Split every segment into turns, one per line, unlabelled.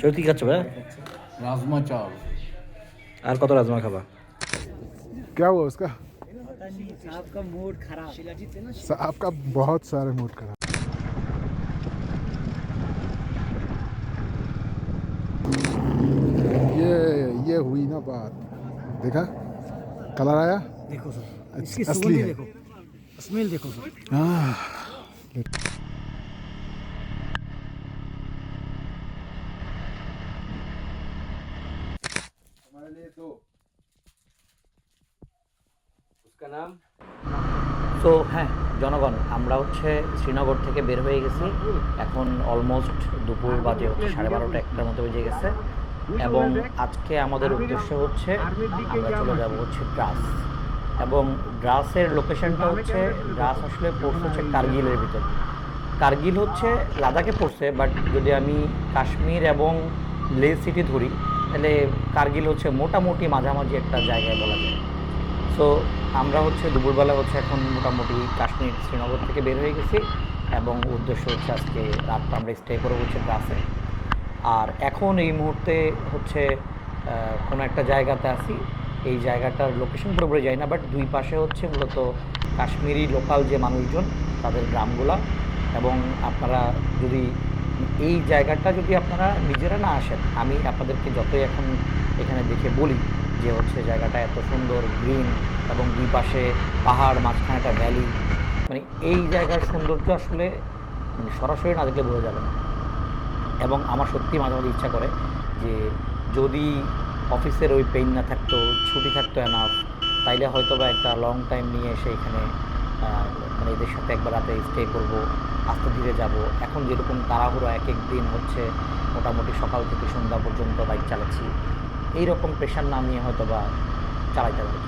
চৈতি খাচ্ছ ভাই?
राजमा चावल।
আর কত রাজমা খাবা?
क्या हुआ उसका?
साहब का मूड खराब।
आपका बहुत सारे मूड खराब। ये हुई ना बात। देखा कलर आया।
देखो सर, इसकी
असली
सुगंध
है।
देखो, स्मेल देखो सर।
आह,
সো হ্যাঁ জনগণ, আমরা হচ্ছে শ্রীনগর থেকে বের হয়ে গেছি। এখন অলমোস্ট দুপুর বাজে হচ্ছে 12:30 একটার মতো বেজে গেছে। এবং আজকে আমাদের উদ্দেশ্য হচ্ছে আমরা চলে যাব হচ্ছে দ্রাস। এবং দ্রাসের লোকেশনটা হচ্ছে, দ্রাস আসলে পড়ছে হচ্ছে কার্গিলের ভিতর। কার্গিল হচ্ছে লাদাখে পড়ছে, বাট যদি আমি কাশ্মীর এবং লে সিটি ধরি তাহলে কার্গিল হচ্ছে মোটামুটি মাঝামাঝি একটা জায়গায় বলা যায়। সো আমরা হচ্ছে দুপুরবেলা হচ্ছে এখন মোটামুটি কাশ্মীর শ্রীনগর থেকে বের হয়ে গেছি এবং উদ্দেশ্য হচ্ছে আজকে রাতটা আমরা স্টে করে হচ্ছে দ্রাসে। আর এখন এই মুহূর্তে হচ্ছে কোনো একটা জায়গাতে আছি। এই জায়গাটার লোকেশন পুরোপুরি যাই না, বাট দুই পাশে হচ্ছে মূলত কাশ্মীরি লোকাল যে মানুষজন তাদের গ্রামগুলা। এবং আপনারা যদি এই জায়গাটা যদি আপনারা নিজেরা না আসেন, আমি আপনাদেরকে যতই এখন এখানে দেখে বলি যে হচ্ছে জায়গাটা এত সুন্দর গ্রিন এবং দুই পাশে পাহাড়, মাঝখানে একটা ভ্যালি, মানে এই জায়গার সৌন্দর্য আসলে মানে সরাসরি না দেখলে বোঝা যাবে না। এবং আমার সত্যি মাঝে মাঝে ইচ্ছা করে যে যদি অফিসের ওই পেইন না থাকতো, ছুটি থাকতো এনাফ, তাইলে হয়তো বা একটা লং টাইম নিয়ে এসে এখানে মানে এদের সাথে একবার রাতে স্টে করব, আস্তে ধীরে যাব। এখন যেরকম তাড়াহুড়ো এক এক দিন হচ্ছে মোটামুটি সকাল থেকে সন্ধ্যা পর্যন্ত বাইক চালাচ্ছি, এইরকম প্রেশার না নিয়ে হয়তো বা চালাইতে পারি।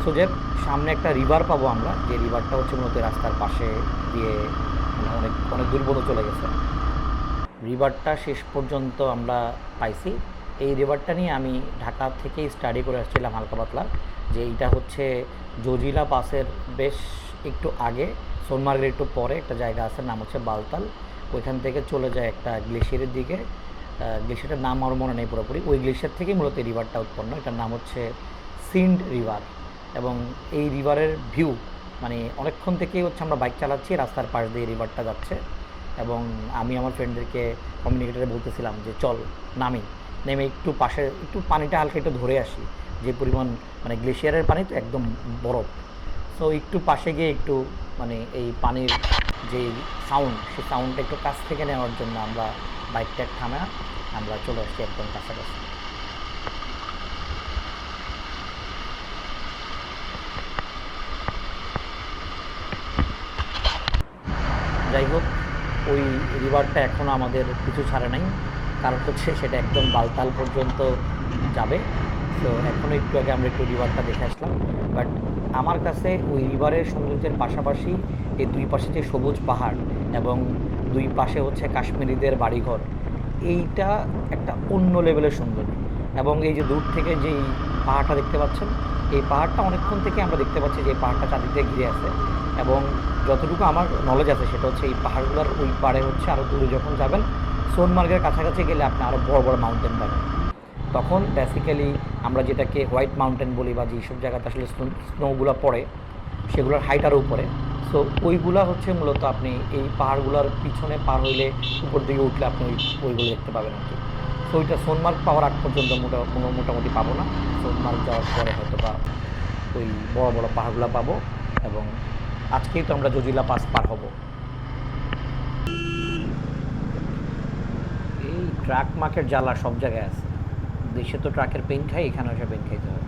সো যে সামনে একটা রিভার পাবো আমরা, যে রিভারটা হচ্ছে মূলত রাস্তার পাশে দিয়ে মানে অনেক অনেক দূর পর্যন্ত চলে গেছে। রিভারটা শেষ পর্যন্ত আমরা পাইছি। এই রিভারটা নিয়ে আমি ঢাকা থেকেই স্টাডি করে আসছিলাম হালকা পাতলা, যে এইটা হচ্ছে জজিলা পাসের বেশ একটু আগে, সোনমার্গের একটু পরে একটা জায়গা আছে, নাম হচ্ছে বালতাল। ওইখান থেকে চলে যায় একটা গ্লেশিয়ারের দিকে। গ্লেশিয়ারটার নাম আমার মনে নেই পুরোপুরি। ওই গ্লেশিয়ার থেকেই মূলত এই রিভারটা উৎপন্ন। এটার নাম হচ্ছে সিন্ড রিভার। এবং এই রিভারের ভিউ মানে অনেকক্ষণ থেকেই হচ্ছে আমরা বাইক চালাচ্ছি, রাস্তার পাশ দিয়ে রিভারটা যাচ্ছে। এবং আমি আমার ফ্রেন্ডদেরকে কমিউনিকেটারে বলতেছিলাম যে চল নামি, নেমে একটু পাশে একটু পানিটা হালকা একটু ধরে আসি, যে পরিমাণ মানে গ্লেশিয়ারের পানি তো একদম বরফ। সো একটু পাশে গিয়ে একটু মানে এই পানির যে সাউন্ড, সেই সাউন্ডটা একটু কাছ থেকে নেওয়ার জন্য আমরা বাইকটা থামা আমরা চলে আসছি একদম কাছাকাছি। যাই হোক, ওই রিভারটা এখনও আমাদের পিছু ছাড়ে নাই, কারণ হচ্ছে সেটা একদম বালতাল পর্যন্ত যাবে। তো এখনও একটু আগে আমরা একটু রিভারটা দেখে আসলাম। বাট আমার কাছে ওই রিভারের সৌন্দর্যের পাশাপাশি এই দুই পাশে যে সবুজ পাহাড় এবং দুই পাশে হচ্ছে কাশ্মীরিদের বাড়িঘর, এইটা একটা অন্য লেভেলের সৌন্দর্য। এবং এই যে দূর থেকে যেই পাহাড়টা দেখতে পাচ্ছেন, এই পাহাড়টা অনেকক্ষণ থেকে আমরা দেখতে পাচ্ছি যে এই পাহাড়টা চারদিকে ঘিরে আছে। এবং যতটুকু আমার নলেজ আছে সেটা হচ্ছে এই পাহাড়গুলোর ওই পাড়ে হচ্ছে আরও দূরে যখন যাবেন, সোনমার্গের কাছাকাছি গেলে আপনি আরও বড় বড় মাউন্টেন পাবেন। তখন বেসিক্যালি আমরা যেটাকে হোয়াইট মাউন্টেন বলি, বা যেসব জায়গাতে আসলে স্নোগুলো পড়ে সেগুলোর হাইট আরও উপরে। সো ওইগুলা হচ্ছে মূলত আপনি এই পাহাড়গুলোর পিছনে পার হইলে উপর দিকে উঠলে আপনি ওইগুলো দেখতে পাবেন আর কি। সো ওইটা সোনমার্গ পাওয়ার আগ পর্যন্ত মোটামুটি পাবো না। সোনমার্গ যাওয়ার পরে হয়তো বা ওই বড় বড় পাহাড়গুলো পাবো। এবং আজকেই তো আমরা জজিলা পাস পার হব। এই ট্রাক মার্কেট জ্বালা সব জায়গায় আছে, দেশে তো ট্রাকের পেন খাই, এখানেও সে পেন খাইতে হবে।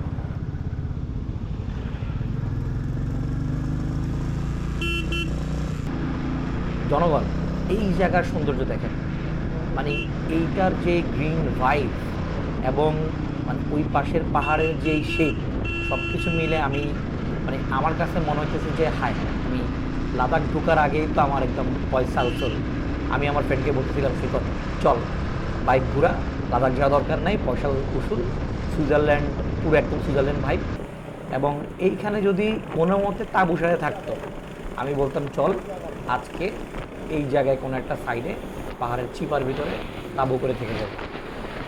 জনগণ, এই জায়গার সৌন্দর্য দেখেন, মানে এইটার যে গ্রিন ভাইব এবং মানে ওই পাশের পাহাড়ের যেই শেপ, সব কিছু মিলে আমি মানে আমার কাছে মনে হইতেছে যে হায়, আমি লাদাখ ঢোকার আগেই তো আমার একদম পয়সা উচল। আমি আমার ফ্রেন্ডকে বলতেছিলাম শিকত চল বাইক ঘোরা, লাদাখ যাওয়া দরকার নাই, পয়সা উসুল, সুইজারল্যান্ড পুরো একদম সুইজারল্যান্ড ভাই। এবং এইখানে যদি কোনো মতে তাঁবু সাথে থাকতো, আমি বলতাম চল আজকে এই জায়গায় কোনো একটা সাইডে পাহাড়ের চিপার ভিতরে তাঁবু করে থেকে যাবে।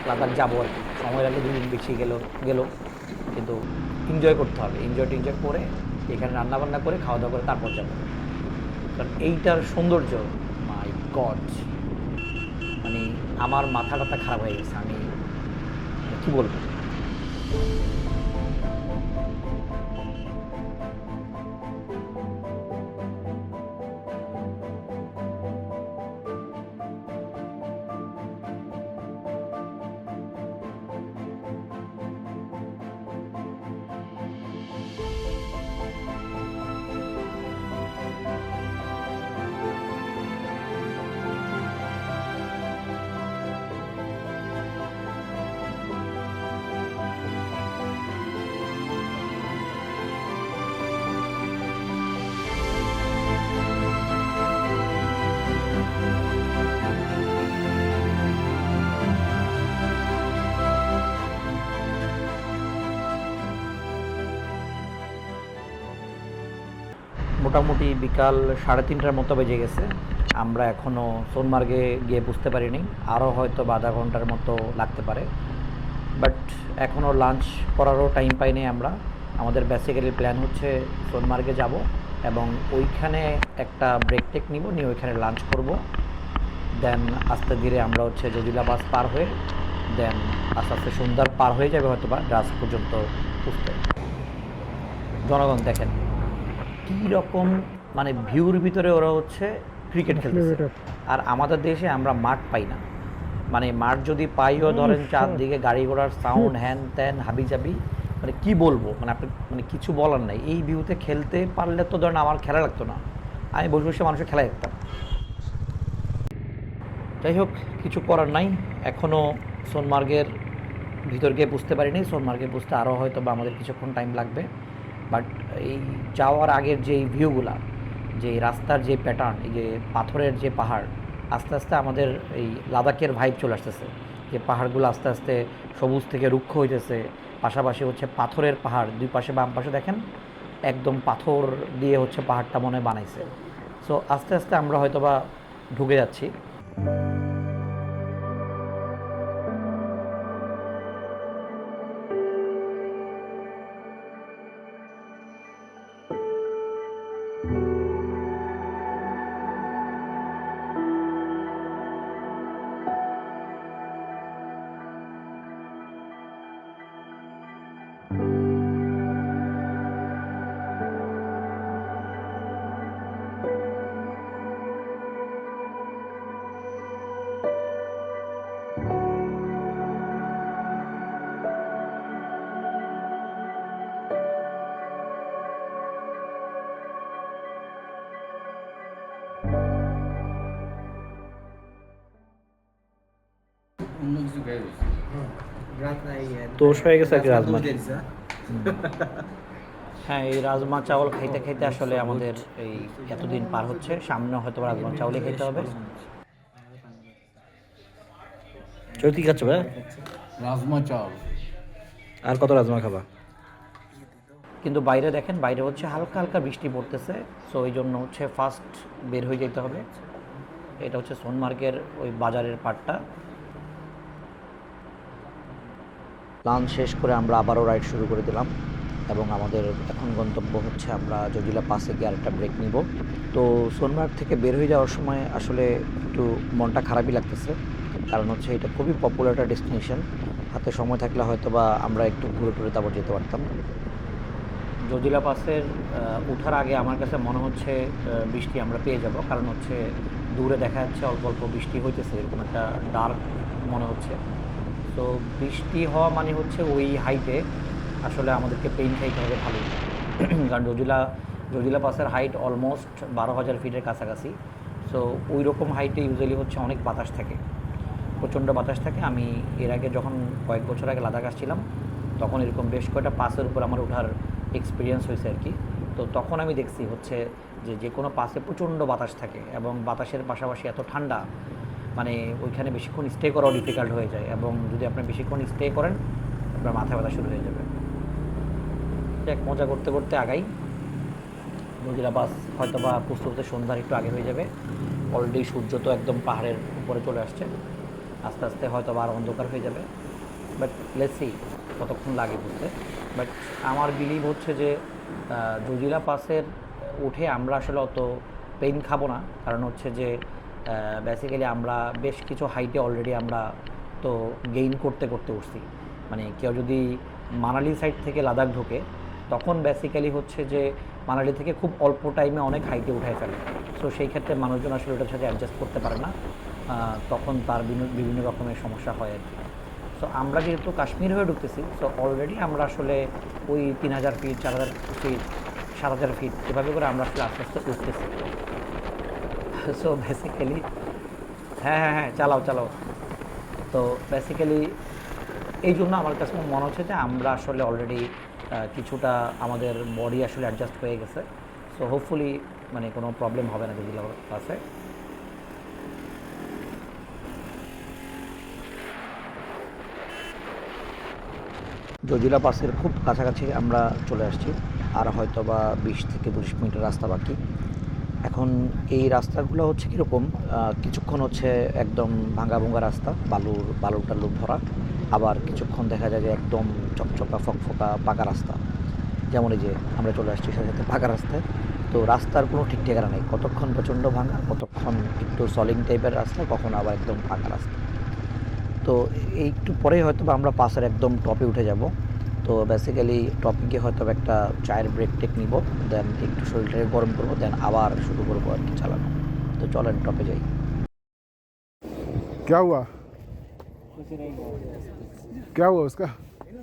লাদাখ যাবো আর কি, সময় লাগলে 2 দিন বেশি গেল, কিন্তু এনজয় করতে হবে, এনজয় করে এখানে রান্নাবান্না করে খাওয়া দাওয়া করে তারপর যাবো। কারণ এইটার সৌন্দর্য, মাই গড, মানে আমার মাথা টাথা খারাপ হয়ে গেছে, আমি কী বলবো। মোটামুটি বিকাল 3:30টার মতো বেজে গেছে, আমরা এখনও সোনমার্গে গিয়ে বুঝতে পারিনি, আরও হয়তো আধা ঘন্টার মতো লাগতে পারে। বাট এখনও লাঞ্চ করারও টাইম পাইনি আমরা। আমাদের বেসিক্যালি প্ল্যান হচ্ছে সোনমার্গে যাব এবং ওইখানে একটা ব্রেক টেক নিব, নিয়ে ওইখানে লাঞ্চ করব, দেন আস্তে ধীরে আমরা হচ্ছে জজিলা বাস পার হয়ে দেন আস্তে আস্তে সন্ধ্যার পার হয়ে যাবে হয়তো বা ড্রাস পর্যন্ত পুষতে। জনগণ দেখেন কী রকম, মানে ভিউর ভিতরে ওরা হচ্ছে ক্রিকেট খেলতেছে, আর আমাদের দেশে আমরা মাঠ পাই না। মানে মাঠ যদি পাইও ধরেন চারদিকে গাড়ি ঘোড়ার সাউন্ড, হ্যান ত্যান হাবিজাবি, মানে কি বলবো, মানে আপনি মানে কিছু বলার নাই। এই ভিউতে খেলতে পারলে তো ধরেন আমার খেলা লাগতো না, আমি বসে বসে মানুষের খেলা দেখতাম। যাই হোক, কিছু করার নাই, এখনও সোনমার্গের ভিতর গিয়ে বুঝতে পারিনি, সোনমার্গে বুঝতে আরও হয়তো বা আমাদের কিছুক্ষণ টাইম লাগবে। বাট এই যাওয়ার আগের যে ভিউগুলা, যে রাস্তার যে প্যাটার্ন, এই যে পাথরের যে পাহাড়, আস্তে আস্তে আমাদের এই লাদাখের ভাইব চলে আসতেছে, যে পাহাড়গুলো আস্তে আস্তে সবুজ থেকে রুক্ষ হইতেছে, পাশাপাশি হচ্ছে পাথরের পাহাড়, দুই পাশে বাম পাশে দেখেন একদম পাথর দিয়ে হচ্ছে পাহাড়টা মনে বানাইছে। সো আস্তে আস্তে আমরা হয়তো বা ঢুকে যাচ্ছি।
অন্য কিছু গায়ে হয়েছে।
তোষ হয়ে গেছে আর কি রাজমা। হ্যাঁ, এই রাজমা চাওয়াল খাইতে খাইতে আসলে আমাদের এই এতদিন পার হচ্ছে, সামনে হয়তো রাজমা চাউলই খেতে হবে। চৈতি খাচ্ছ ভাই?
রাজমা চাল।
আর কত রাজমা খাবা? কিন্তু বাইরে দেখেন, বাইরে হচ্ছে হালকা হালকা বৃষ্টি পড়তেছে, সো ওই জন্য হচ্ছে ফার্স্ট বের হয়ে যেতে হবে। এটা হচ্ছে সোনমার্গের ওই বাজারের পাটটা। লাঞ্চ শেষ করে আমরা আবারও রাইড শুরু করে দিলাম এবং আমাদের এখন গন্তব্য হচ্ছে আমরা জজিলা পাসে গিয়ে আরেকটা ব্রেক নিব। তো সোনমার্গ থেকে বের হয়ে যাওয়ার সময় আসলে একটু মনটা খারাপই লাগতেছে, কারণ হচ্ছে এটা খুবই পপুলার একটা ডেস্টিনেশন, হাতে সময় থাকলে হয়তো বা আমরা একটু ঘুরে টুরে তারপর যেতে পারতাম। জজিলা পাসের ওঠার আগে আমার কাছে মনে হচ্ছে বৃষ্টি আমরা পেয়ে যাব, কারণ হচ্ছে দূরে দেখা যাচ্ছে অল্প অল্প বৃষ্টি হইতেছে, এরকম একটা ডার্ক মনে হচ্ছে। তো বৃষ্টি হওয়া মানে হচ্ছে ওই হাইটে আসলে আমাদেরকে পেইন খাইতে হবে ভালোই, কারণ জজিলা পাসের হাইট অলমোস্ট 12,000 ফিটের কাছাকাছি। সো ওই রকম হাইটে ইউজুয়ালি হচ্ছে অনেক বাতাস থাকে, প্রচণ্ড বাতাস থাকে। আমি এর আগে যখন কয়েক বছর আগে লাদাখ আসছিলাম তখন এরকম বেশ কয়েকটা পাসের উপর আমার ওঠার এক্সপিরিয়েন্স হয়েছে আর কি। তো তখন আমি দেখছি হচ্ছে যে কোনো পাসে প্রচণ্ড বাতাস থাকে এবং বাতাসের পাশাপাশি এত ঠান্ডা, মানে ওইখানে বেশিক্ষণ স্টে করাও ডিফিকাল্ট হয়ে যায়, এবং যদি আপনি বেশিক্ষণ স্টে করেন আপনার মাথা ব্যথা শুরু হয়ে যাবে। এক মজা করতে করতে আগাই। জজিলা পাস হয়তো বা পুষতে পুষতে সন্ধ্যার একটু আগে হয়ে যাবে, অলরেডি সূর্য তো একদম পাহাড়ের উপরে চলে আসছে। আস্তে আস্তে হয়তো বা আর অন্ধকার হয়ে যাবে, বাট লেটস সি কতক্ষণ লাগে বুঝতে। বাট আমার বিলিভ হচ্ছে যে জজিলা পাসের উঠে আমরা আসলে অত পেইন খাবো না, কারণ হচ্ছে যে বেসিক্যালি আমরা বেশ কিছু হাইটে অলরেডি আমরা তো গেইন করতে করতে উঠছি। মানে কেউ যদি মানালি সাইড থেকে লাদাখ ঢোকে তখন বেসিক্যালি হচ্ছে যে মানালি থেকে খুব অল্প টাইমে অনেক হাইটে উঠায় ফেলে। সো সেই ক্ষেত্রে মানুষজন আসলে ওটার সাথে অ্যাডজাস্ট করতে পারে না, তখন তার বিভিন্ন রকমের সমস্যা হয় আর কি। সো আমরা যেহেতু কাশ্মীর হয়ে ঢুকতেছি, সো অলরেডি আমরা আসলে ওই 3000 ফিট, 4000 ফিট, 7000 ফিট এভাবে করে আমরা আসলে আস্তে আস্তে উঠতেছি। সো বেসিক্যালি হ্যাঁ হ্যাঁ হ্যাঁ চালাও চালাও। তো বেসিক্যালি এই জন্য আমার কাছে মনে হচ্ছে যে আমরা আসলে অলরেডি কিছুটা আমাদের বডি আসলে অ্যাডজাস্ট হয়ে গেছে। সো হোপফুলি মানে কোনো প্রবলেম হবে না জজিলা পাসে। জজিলা পাসের খুব কাছাকাছি আমরা চলে আসছি, আর হয়তো বা 20 থেকে 25 মিনিটের রাস্তা বাকি। এখন এই রাস্তাগুলো হচ্ছে কীরকম, কিছুক্ষণ হচ্ছে একদম ভাঙা ভুঙ্গা রাস্তা, বালু টালু ভরা, আবার কিছুক্ষণ দেখা যায় যে একদম চকচকা ফকফকা পাকা রাস্তা। যেমন এই যে আমরা চলে আসছি সাথে সাথে পাকা রাস্তায়। তো রাস্তার কোনো ঠিক ঠিকানা নেই, কতক্ষণ প্রচণ্ড ভাঙা, কতক্ষণ একটু সলিং টাইপের রাস্তা, কখন আবার একদম পাকা রাস্তা। তো এই একটু পরেই হয়তো বা আমরা পাশের একদম টপে উঠে যাব। তো বেসিক্যালি টপে গিয়ে হয়তো একটা চায়ের ব্রেক টেক নিব, দেন একটু শরীরটাকে গরম করবো, দেন আবার শুরু করবো আর কি চালানো। তো চলেন টপে যাই।
क्या हुआ?
कुछ नहीं हुआ।
क्या हुआ उसका?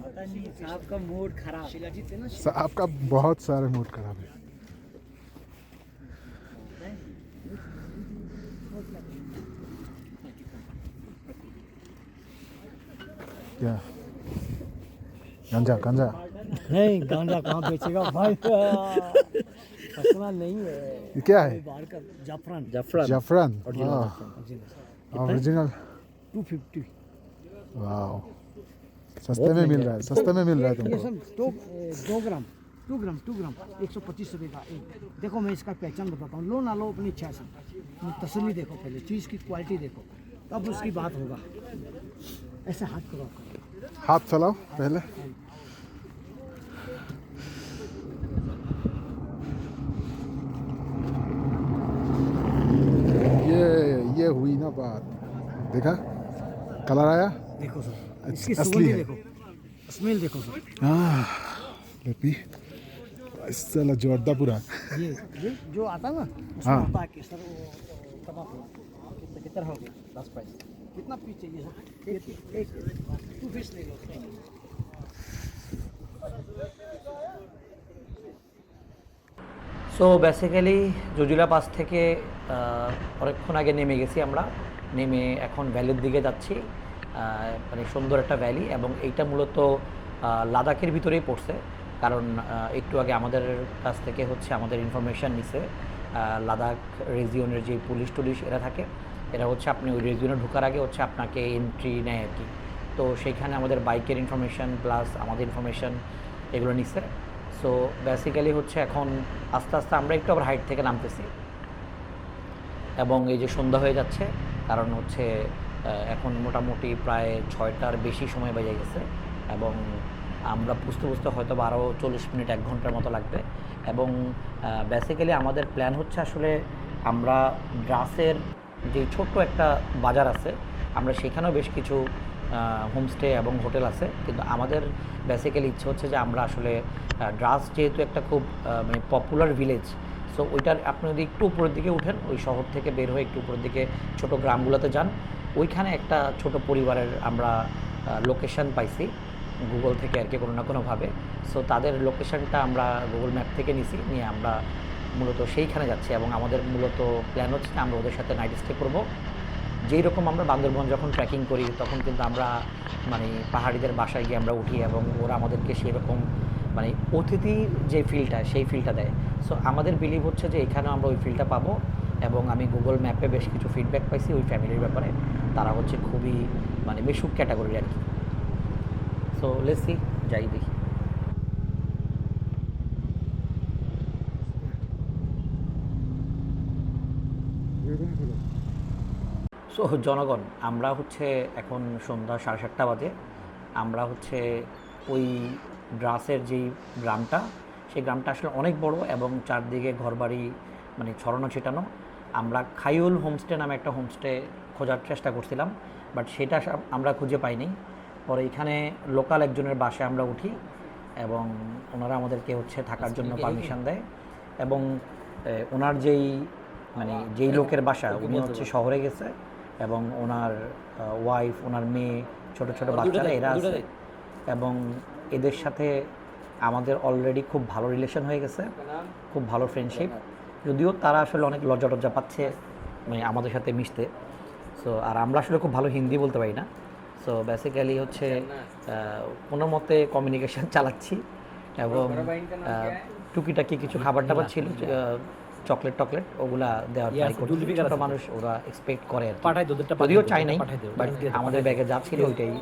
पता नहीं साहब का मूड खराब। शिलाजीत है ना,
आपका बहुत सारे मूड खराब है। क्या गांजा गांजा?
नहीं गांजा कहाँ बेचेगा भाई, पर्सनल नहीं है,
ये क्या है?
बाहर का जाफरान।
जाफरान।
original।
ओरिजिनल।
250
वाह, सस्ते में मिल रहा है, सस्ते में मिल रहा है
ये
तुमको।
सब 2 ग्राम 2 ग्राम 125 रुपये का एक। देखो मैं इसका पहचान बताता हूँ, लो ना लो अपनी इच्छा से, तसल्ली देखो, पहले चीज़ की क्वालिटी देखो, तब उसकी बात होगा। ऐसे हाथ करो
हाथ चलाओ पहले। ये हुई ना बात, देखा कलर आया।
देखो सर, इसकी
असली
सुगंध
है।
देखो, स्मेल देखो सर।
लेपी साला जोरदार पूरा।
ये जो आता ना उसमें
हाँ।
होता है कि सर वो कबाब कितना हो गया, 10 प्राइस कितना पीस चाहिए सर? एक 2 पीस ले लो।
সো বেসিক্যালি জজিলা পাস থেকে অনেকক্ষণ আগে নেমে গেছি আমরা, নেমে এখন ভ্যালির দিকে যাচ্ছি। মানে সুন্দর একটা ভ্যালি, এবং এইটা মূলত লাদাখের ভিতরেই পড়ছে, কারণ একটু আগে আমাদের কাছ থেকে হচ্ছে আমাদের ইনফরমেশান নিছে লাদাখ রিজিয়নের যে পুলিশ টুলিশ এরা থাকে, এরা হচ্ছে আপনি ওই রিজিয়নে ঢোকার আগে হচ্ছে আপনাকে এন্ট্রি নেয় আর কি। তো সেইখানে আমাদের বাইকের ইনফরমেশান প্লাস আমাদের ইনফরমেশান এগুলো নিচ্ছে। সো বেসিক্যালি হচ্ছে এখন আস্তে আস্তে আমরা একটু আবার হাইট থেকে নামতেছি, এবং এই যে সন্ধ্যা হয়ে যাচ্ছে, কারণ হচ্ছে এখন মোটামুটি প্রায় 6টার বেশি সময় বেজে গেছে, এবং আমরা বুঝতে বুঝতে হয়তো বা আরও 40 মিনিট 1 ঘন্টার মতো লাগবে। এবং বেসিক্যালি আমাদের প্ল্যান হচ্ছে আসলে আমরা ড্রাসের যে ছোট্ট একটা বাজার আছে, আমরা সেখানেও বেশ কিছু হোমস্টে এবং হোটেল আছে, কিন্তু আমাদের বেসিক্যালি ইচ্ছে হচ্ছে যে আমরা আসলে ড্রাস যেহেতু একটা খুব মানে পপুলার ভিলেজ, সো ওইটার আপনি যদি একটু উপরের দিকে উঠেন, ওই শহর থেকে বের হয়ে একটু উপরের দিকে ছোটো গ্রামগুলোতে যান, ওইখানে একটা ছোট পরিবারের আমরা লোকেশন পাইছি গুগল থেকে আর কি কোনো না কোনোভাবে। সো তাদের লোকেশনটা আমরা গুগল ম্যাপ থেকে নিয়ে আমরা মূলত সেইখানে যাচ্ছি, এবং আমাদের মূলত প্ল্যান হচ্ছে যে আমরা ওদের সাথে নাইট স্টে করবো। যেই রকম আমরা বান্দরবন যখন ট্রেকিং করি তখন কিন্তু আমরা মানে পাহাড়িদের বাসায় গিয়ে আমরা উঠি, এবং ওরা আমাদেরকে সেই রকম মানে অতিথির যে ফিলটা সেই ফিলটা দেয়। সো আমাদের বিলিভ হচ্ছে যে এখানেও আমরা ওই ফিলটা পাবো, এবং আমি গুগল ম্যাপে বেশ কিছু ফিডব্যাক পাইছি ওই ফ্যামিলির ব্যাপারে, তারা হচ্ছে খুবই মানে বেশুক ক্যাটাগরির আর কি। সো লেটস সি, যাই দেখি। সো জনগণ, আমরা হচ্ছে এখন সন্ধ্যা 7:30 বাজে। আমরা হচ্ছে ওই ড্রাসের যেই গ্রামটা, সেই গ্রামটা আসলে অনেক বড় এবং চারদিকে ঘরবাড়ি মানে ছড়ানো ছিটানো। আমরা খাইউল হোমস্টে নামে একটা হোমস্টে খোঁজার চেষ্টা করছিলাম, বাট সেটা আমরা খুঁজে পাইনি। পরে এখানে লোকাল একজনের বাসায় আমরা উঠি এবং ওনারা আমাদেরকে হচ্ছে থাকার জন্য পারমিশন দেয়। এবং ওনার যেই লোকের বাসা, উনি হচ্ছে শহরে গেছে এবং ওনার ওয়াইফ, ওনার মেয়ে, ছোট ছোট বাচ্চারা এরা আছে। এবং এদের সাথে আমাদের অলরেডি খুব ভালো রিলেশন হয়ে গেছে, খুব ভালো ফ্রেন্ডশিপ। যদিও তারা আসলে অনেক লজ্জা টজ্জা পাচ্ছে মানে আমাদের সাথে মিশতে। সো আর আমরা আসলে খুব ভালো হিন্দি বলতে পারি না। সো বেসিক্যালি হচ্ছে কোনো মতে কমিউনিকেশন চালাচ্ছি এবং টুকিটাকি কিছু খাবার টাবার ছিল, চকলেট ওগুলা দেওয়ার ট্রাই করছি। ছোট মানুষ, ওরা এক্সপেক্ট করে আর কি। যদিও চাই নাই, বাট আমাদের ব্যাগে যা ছিল ওইটাই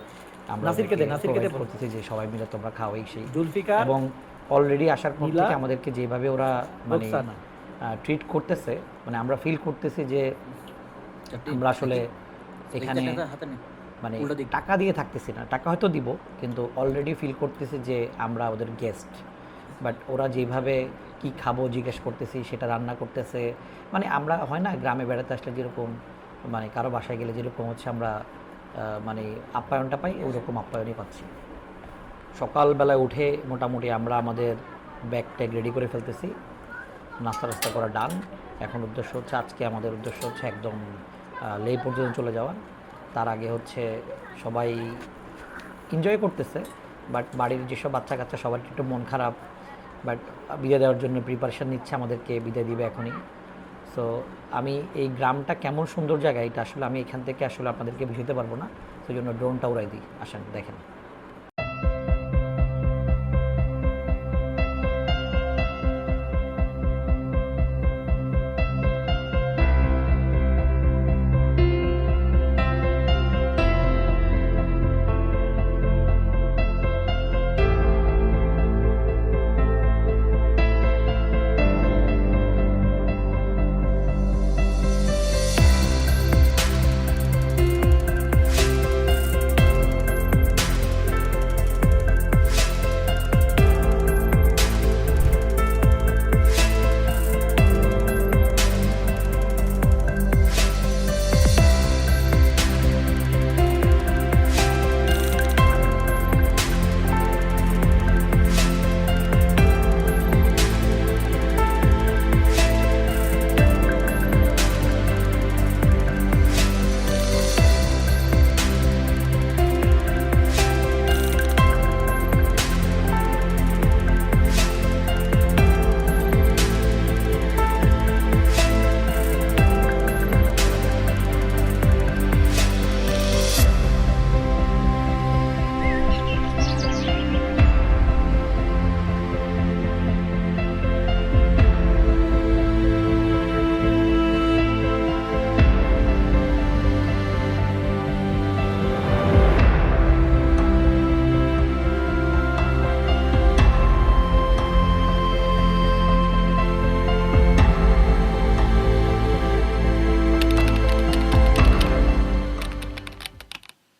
আমরা করতেছি যে সবাই মিলে তোমরা খাও এই সেই। এবং অলরেডি আসার পর থেকে আমাদেরকে যেভাবে ওরা মানে ট্রিট করতেছে, মানে আমরা ফিল করতেছি যে আমরা আসলে এখানে মানে টাকা দিয়ে থাকতেছি না। টাকা হয়তো দিব, কিন্তু অলরেডি ফিল করতেছি যে আমরা ওদের গেস্ট। বাট ওরা যেভাবে কি খাবো জিজ্ঞেস করতেছি, সেটা রান্না করতেছে। মানে আমরা হয় না গ্রামে বেড়াতে আসলে যেরকম মানে কারো বাসায় গেলে যেরকম হচ্ছে আমরা মানে আপ্যায়নটা পাই, ওরকম আপ্যায়নই পাচ্ছি। সকালবেলায় উঠে মোটামুটি আমরা আমাদের ব্যাগ ট্যাগ রেডি করে ফেলতেছি। নাস্তা করা ডান। এখন উদ্দেশ্য হচ্ছে, আজকে আমাদের উদ্দেশ্য হচ্ছে একদম লে পর্যন্ত চলে যাওয়ার। তার আগে হচ্ছে সবাই এনজয় করতেছে, বাট বাড়ির যেসব বাচ্চা কাচ্চা সবার একটু মন খারাপ। বাট বিদায় দেওয়ার জন্য প্রিপারেশান নিচ্ছে, আমাদেরকে বিদায় দিবে এখনই। সো আমি এই গ্রামটা কেমন সুন্দর জায়গা, এটা আসলে আমি এখান থেকে আসলে আপনাদেরকে বুঝাতে পারবো না। সেই জন্য ড্রোনটা উড়াই দিই, আসেন দেখেন।